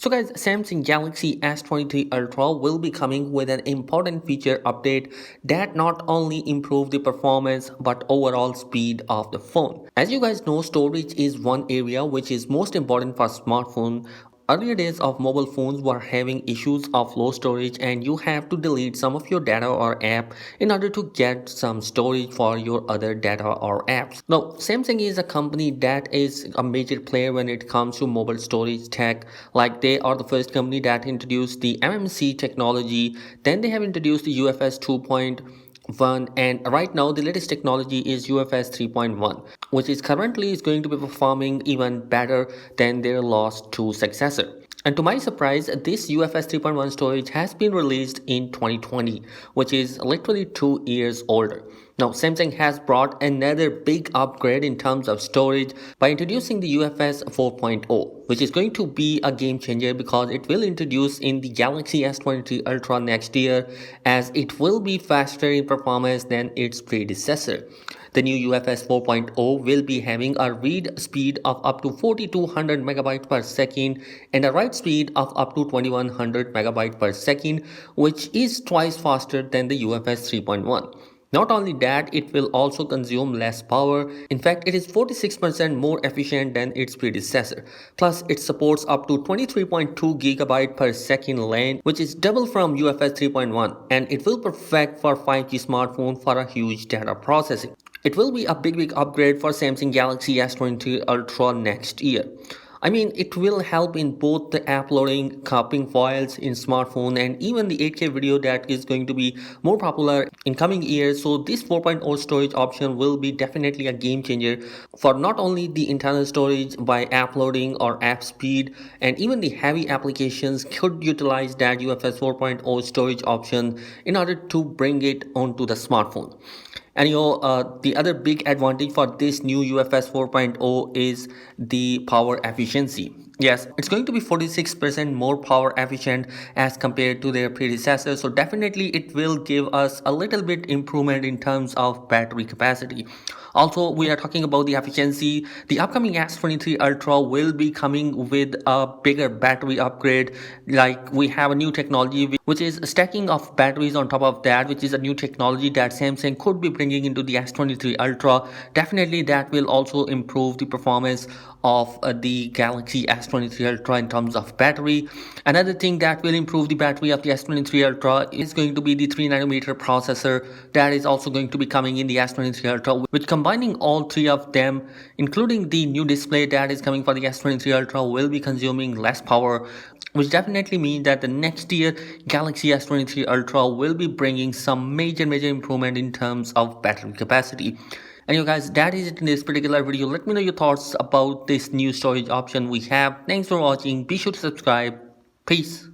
So guys, Samsung Galaxy S23 Ultra will be coming with an important feature update that not only improve the performance but overall speed of the phone. As you guys know, storage is one area which is most important for smartphone. Earlier days of mobile phones were having issues of low storage and you have to delete some of your data or app in order to get some storage for your other data or apps. Now, Samsung is a company that is a major player when it comes to mobile storage tech. Like they are the first company that introduced the MMC technology, then they have introduced the UFS 2.1, and right now the latest technology is UFS 3.1, which is currently is going to be performing even better than their last two successor. And to my surprise, this UFS 3.1 storage has been released in 2020, which is literally 2 years older. Now, Samsung has brought another big upgrade in terms of storage by introducing the UFS 4.0, which is going to be a game changer because it will introduce in the Galaxy S23 Ultra next year, as it will be faster in performance than its predecessor. The new UFS 4.0 will be having a read speed of up to 4200 megabytes per second and a write speed of up to 2100 megabytes per second, which is twice faster than the UFS 3.1. Not only that, it will also consume less power. In fact, it is 46% more efficient than its predecessor. Plus, it supports up to 23.2 gigabyte per second LAN, which is double from UFS 3.1, and it will perfect for 5G smartphone for a huge data processing. It will be a big upgrade for Samsung Galaxy S23 Ultra next year. I mean, it will help in both the uploading, copying files in smartphone and even the 8K video that is going to be more popular in coming years. So this 4.0 storage option will be definitely a game changer for not only the internal storage by uploading or app speed, and even the heavy applications could utilize that UFS 4.0 storage option in order to bring it onto the smartphone. And the other big advantage for this new UFS 4.0 is the power efficiency. Yes, it's going to be 46% more power efficient as compared to their predecessor. So definitely it will give us a little bit improvement in terms of battery capacity. Also, we are talking about the efficiency. The upcoming S23 Ultra will be coming with a bigger battery upgrade. Like we have a new technology which is stacking of batteries on top of that, which is a new technology that Samsung could be bringing into the S23 Ultra. Definitely that will also improve the performance of the Galaxy S23 Ultra in terms of battery. Another thing that will improve the battery of the S23 Ultra is going to be the 3nm processor that is also going to be coming in the S23 Ultra, which combining all three of them, including the new display that is coming for the S23 Ultra, will be consuming less power, which definitely means that the next year Galaxy S23 Ultra will be bringing some major improvement in terms of battery capacity. And you guys, that is it in this particular video. Let me know your thoughts about this new storage option we have. Thanks for watching. Be sure to subscribe. Peace.